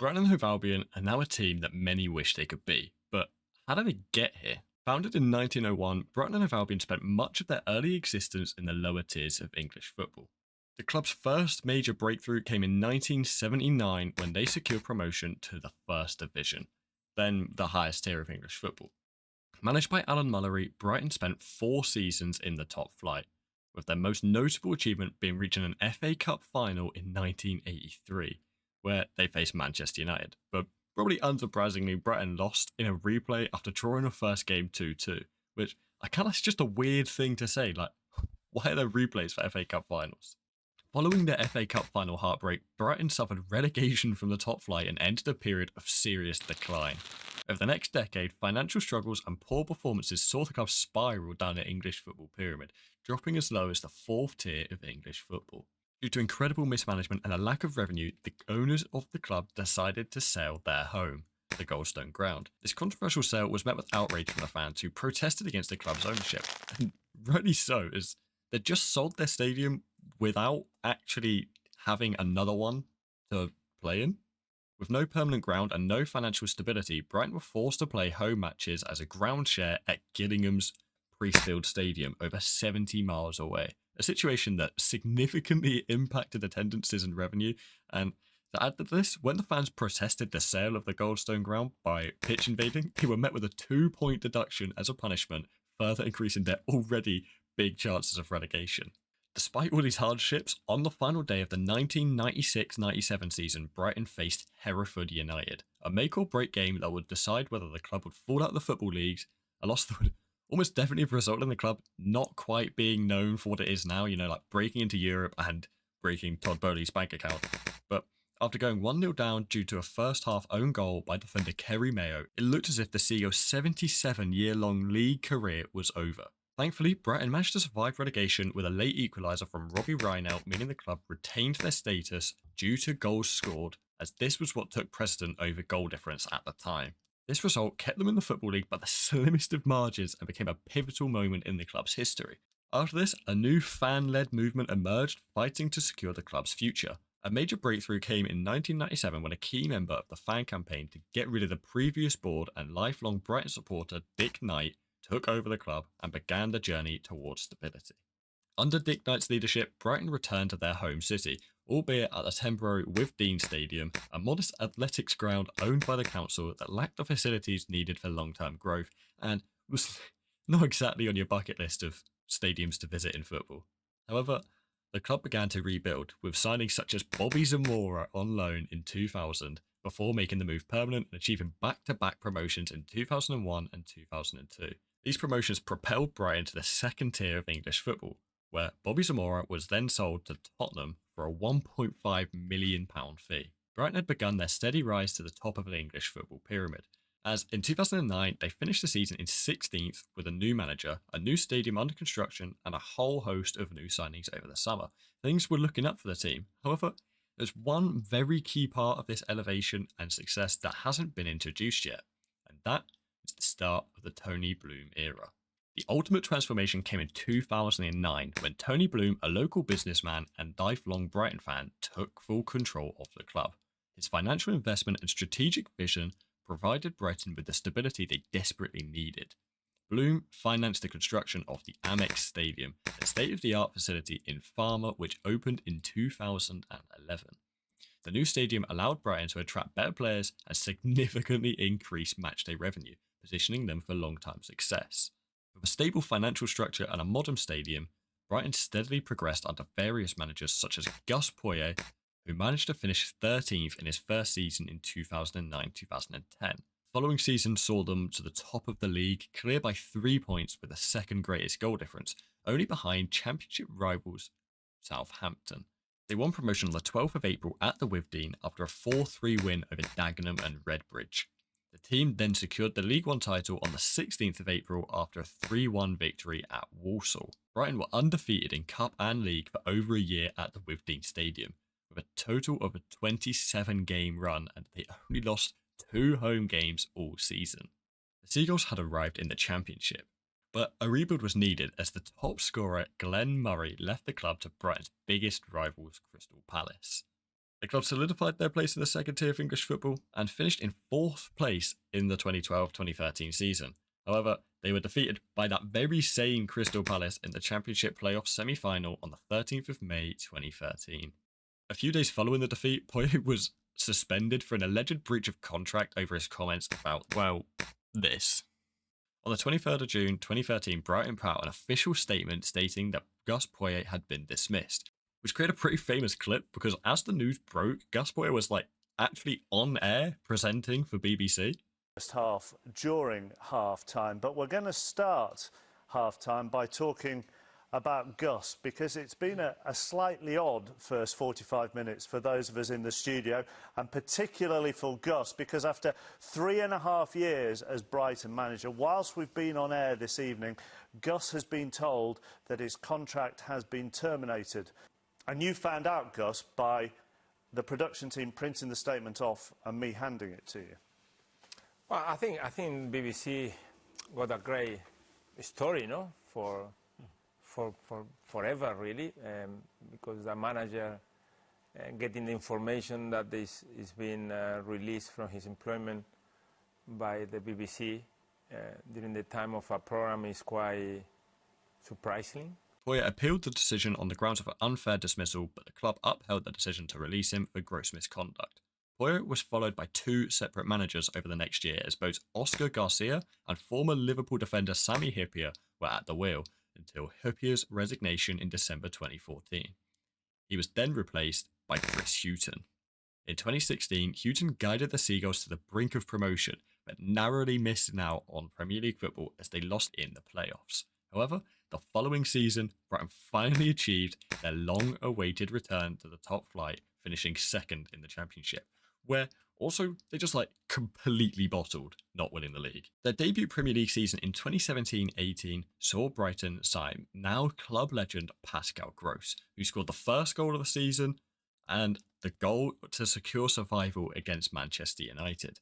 Brighton and Hove Albion are now a team that many wish they could be, but how did they get here? Founded in 1901, Brighton and Hove Albion spent much of their early existence in the lower tiers of English football. The club's first major breakthrough came in 1979 when they secured promotion to the First Division, then the highest tier of English football. Managed by Alan Mullery, Brighton spent 4 seasons in the top flight, with their most notable achievement being reaching an FA Cup final in 1983, where they faced Manchester United. But probably unsurprisingly, Brighton lost in a replay after drawing the first game 2-2, which I kind of, it's just a weird thing to say. Like, why are there replays for FA Cup finals? Following their FA Cup final heartbreak, Brighton suffered relegation from the top flight and entered a period of serious decline. Over the next decade, financial struggles and poor performances saw the club spiral down the English football pyramid, dropping as low as the 4th tier of English football. Due to incredible mismanagement and a lack of revenue, the owners of the club decided to sell their home, the Goldstone Ground. This controversial sale was met with outrage from the fans who protested against the club's ownership, and rightly so, as they just sold their stadium without actually having another one to play in. With no permanent ground and no financial stability, Brighton were forced to play home matches as a ground share at Gillingham's Priestfield Stadium over 70 miles away, a situation that significantly impacted attendances and revenue. And to add to this, when the fans protested the sale of the Goldstone Ground by pitch invading, they were met with a 2-point deduction as a punishment, further increasing their already big chances of relegation. Despite all these hardships, on the final day of the 1996-97 season, Brighton faced Hereford United, a make-or-break game that would decide whether the club would fall out of the football leagues, a loss that would almost definitely have resulted in the club not quite being known for what it is now, like breaking into Europe and breaking Todd Bowley's bank account. But after going 1-0 down due to a first-half own goal by defender Kerry Mayo, it looked as if the CEO's 77-year-long league career was over. Thankfully, Brighton managed to survive relegation with a late equaliser from Robbie Reinelt, meaning the club retained their status due to goals scored, as this was what took precedent over goal difference at the time. This result kept them in the Football League by the slimmest of margins and became a pivotal moment in the club's history. After this, a new fan-led movement emerged, fighting to secure the club's future. A major breakthrough came in 1997 when a key member of the fan campaign to get rid of the previous board and lifelong Brighton supporter Dick Knight took over the club and began the journey towards stability. Under Dick Knight's leadership, Brighton returned to their home city, albeit at the temporary Withdean Stadium, a modest athletics ground owned by the council that lacked the facilities needed for long-term growth and was not exactly on your bucket list of stadiums to visit in football. However, the club began to rebuild, with signings such as Bobby Zamora on loan in 2000, before making the move permanent and achieving back-to-back promotions in 2001 and 2002. These promotions propelled Brighton to the 2nd tier of English football, where Bobby Zamora was then sold to Tottenham for a £1.5 million fee. Brighton had begun their steady rise to the top of the English football pyramid, as in 2009 they finished the season in 16th with a new manager, a new stadium under construction, and a whole host of new signings over the summer. Things were looking up for the team. However, there's one very key part of this elevation and success that hasn't been introduced yet, and that is the start of the Tony Bloom era. The ultimate transformation came in 2009 when Tony Bloom, a local businessman and lifelong Brighton fan, took full control of the club. His financial investment and strategic vision provided Brighton with the stability they desperately needed. Bloom financed the construction of the Amex Stadium, a state-of-the-art facility in Farmer which opened in 2011. The new stadium allowed Brighton to attract better players and significantly increase matchday revenue, positioning them for long-term success. With a stable financial structure and a modern stadium, Brighton steadily progressed under various managers such as Gus Poyet, who managed to finish 13th in his first season in 2009-2010. Following season saw them to the top of the league, clear by 3 points with the 2nd greatest goal difference, only behind championship rivals Southampton. They won promotion on the 12th of April at the Withdean after a 4-3 win over Dagenham and Redbridge. The team then secured the League One title on the 16th of April after a 3-1 victory at Walsall. Brighton were undefeated in Cup and League for over a year at the Withdean Stadium, with a total of a 27-game run, and they only lost 2 home games all season. The Seagulls had arrived in the Championship, but a rebuild was needed as the top scorer Glenn Murray left the club to Brighton's biggest rivals, Crystal Palace. The club solidified their place in the second tier of English football and finished in 4th place in the 2012-2013 season. However, they were defeated by that very same Crystal Palace in the Championship playoff semi-final on the 13th of May 2013. A few days following the defeat, Poyet was suspended for an alleged breach of contract over his comments about, well, this. On the 23rd of June 2013, Brighton put out an official statement stating that Gus Poyet had been dismissed, which created a pretty famous clip because as the news broke, Gus Poyet was actually on air presenting for BBC. First half during half time, but we're going to start half time by talking about Gus, because it's been a slightly odd first 45 minutes for those of us in the studio, and particularly for Gus, because after 3.5 years as Brighton manager, whilst we've been on air this evening, Gus has been told that his contract has been terminated. And you found out, Gus, by the production team printing the statement off and me handing it to you. Well, I think BBC got a great story, no, for forever, really, because the manager getting the information that this is being released from his employment by the BBC during the time of a program is quite surprising. Poyet appealed the decision on the grounds of an unfair dismissal, but the club upheld the decision to release him for gross misconduct. Poyet was followed by 2 separate managers over the next year, as both Oscar Garcia and former Liverpool defender Sami Hyypiä were at the wheel, until Hyypiä's resignation in December 2014. He was then replaced by Chris Hughton. In 2016, Hughton guided the Seagulls to the brink of promotion, but narrowly missed out on Premier League football as they lost in the playoffs. However, the following season, Brighton finally achieved their long-awaited return to the top flight, finishing 2nd in the Championship, where also they just completely bottled, not winning the league. Their debut Premier League season in 2017-18 saw Brighton sign now club legend Pascal Gross, who scored the first goal of the season and the goal to secure survival against Manchester United,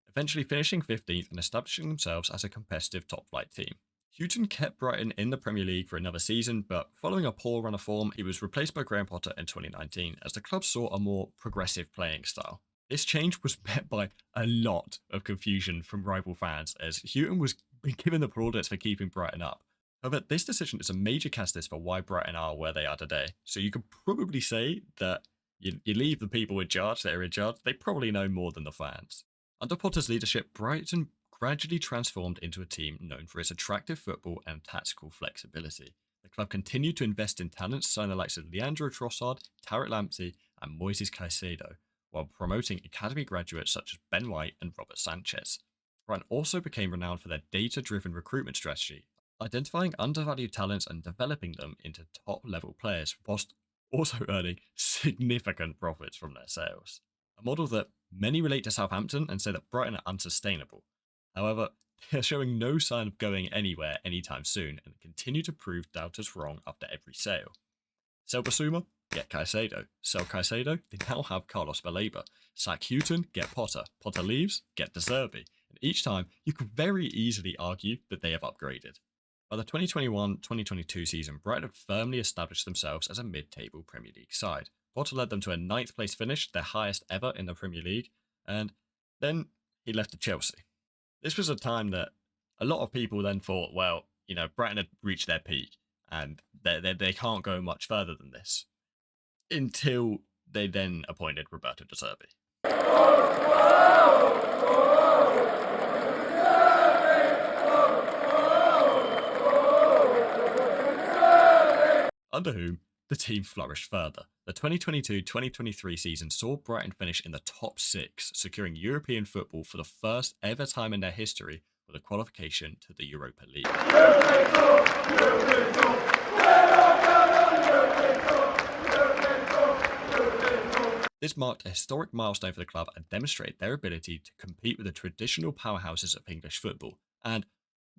eventually finishing 15th and establishing themselves as a competitive top-flight team. Hughton kept Brighton in the Premier League for another season, but following a poor run of form, he was replaced by Graham Potter in 2019 as the club saw a more progressive playing style. This change was met by a lot of confusion from rival fans, as Hughton was given the plaudits for keeping Brighton up. However, this decision is a major catalyst for why Brighton are where they are today, so you could probably say that you leave the people in charge that are in charge, they probably know more than the fans. Under Potter's leadership, Brighton gradually transformed into a team known for its attractive football and tactical flexibility. The club continued to invest in talents, signing the likes of Leandro Trossard, Tarek Lamptey, and Moises Caicedo, while promoting academy graduates such as Ben White and Robert Sanchez. Brighton also became renowned for their data-driven recruitment strategy, identifying undervalued talents and developing them into top-level players, whilst also earning significant profits from their sales. A model that many relate to Southampton and say that Brighton are unsustainable. However, they are showing no sign of going anywhere anytime soon and continue to prove doubters wrong after every sale. Sell Basuma? Get Caicedo. Sell Caicedo? They now have Carlos Baleba. Sack Hughton? Get Potter. Potter leaves? Get De Zerbi. And each time, you could very easily argue that they have upgraded. By the 2021-2022 season, Brighton have firmly established themselves as a mid-table Premier League side. Potter led them to a 9th place finish, their highest ever in the Premier League, and then he left to Chelsea. This was a time that a lot of people then thought, well, Brighton had reached their peak and they can't go much further than this. Until they then appointed Roberto De Zerbi. Under whom the team flourished further. The 2022-2023 season saw Brighton finish in the top 6, securing European football for the first ever time in their history with a qualification to the Europa League. This marked a historic milestone for the club and demonstrated their ability to compete with the traditional powerhouses of English football, and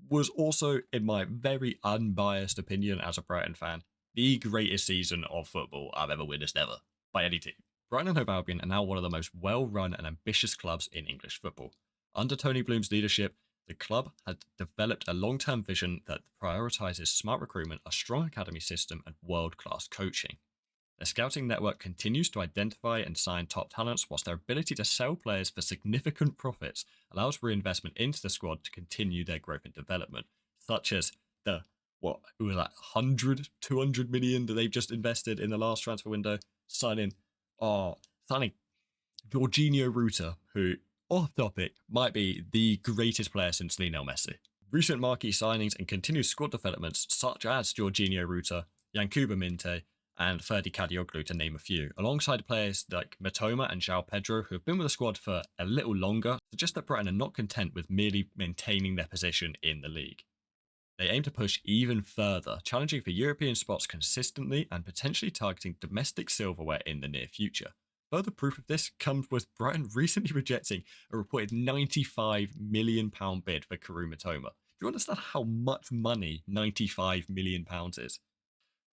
was also, in my very unbiased opinion as a Brighton fan, the greatest season of football I've ever witnessed ever, by any team. Brighton and Hove Albion are now one of the most well-run and ambitious clubs in English football. Under Tony Bloom's leadership, the club had developed a long-term vision that prioritises smart recruitment, a strong academy system, and world-class coaching. Their scouting network continues to identify and sign top talents, whilst their ability to sell players for significant profits allows reinvestment into the squad to continue their growth and development, such as the, it was like 100, 200 million that they've just invested in the last transfer window, signing Jorginho Ruta, who, off topic, might be the greatest player since Lionel Messi. Recent marquee signings and continued squad developments, such as Jorginho Ruta, Yankuba Minte, and Ferdi Kadioglu, to name a few, alongside players like Matoma and João Pedro, who have been with the squad for a little longer, suggest that Brighton are not content with merely maintaining their position in the league. They aim to push even further, challenging for European spots consistently and potentially targeting domestic silverware in the near future. Further proof of this comes with Brighton recently rejecting a reported £95 million bid for Karu Matoma. Do you understand how much money £95 million is?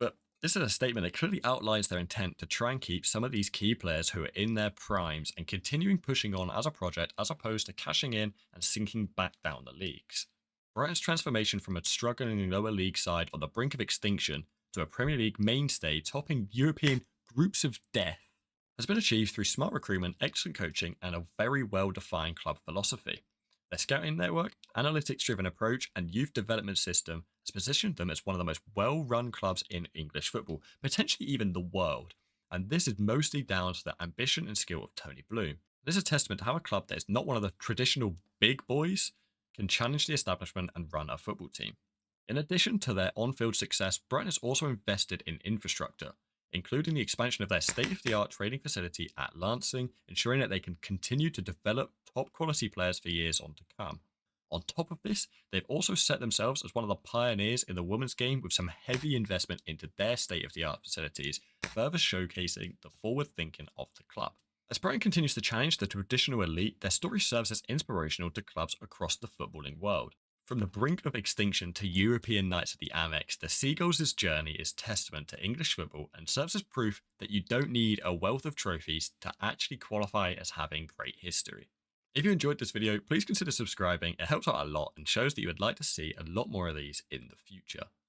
But this is a statement that clearly outlines their intent to try and keep some of these key players who are in their primes and continuing pushing on as a project, as opposed to cashing in and sinking back down the leagues. Brighton's transformation from a struggling lower league side on the brink of extinction to a Premier League mainstay topping European groups of death has been achieved through smart recruitment, excellent coaching, and a very well-defined club philosophy. Their scouting network, analytics-driven approach, and youth development system has positioned them as one of the most well-run clubs in English football, potentially even the world. And this is mostly down to the ambition and skill of Tony Bloom. This is a testament to how a club that is not one of the traditional big boys can challenge the establishment and run a football team. In addition to their on-field success, Brighton has also invested in infrastructure, including the expansion of their state-of-the-art training facility at Lancing, ensuring that they can continue to develop top-quality players for years on to come. On top of this, they've also set themselves as one of the pioneers in the women's game with some heavy investment into their state-of-the-art facilities, further showcasing the forward thinking of the club. As Brighton continues to challenge the traditional elite, their story serves as inspirational to clubs across the footballing world. From the brink of extinction to European nights at the Amex, the Seagulls' journey is testament to English football and serves as proof that you don't need a wealth of trophies to actually qualify as having great history. If you enjoyed this video, please consider subscribing. It helps out a lot and shows that you would like to see a lot more of these in the future.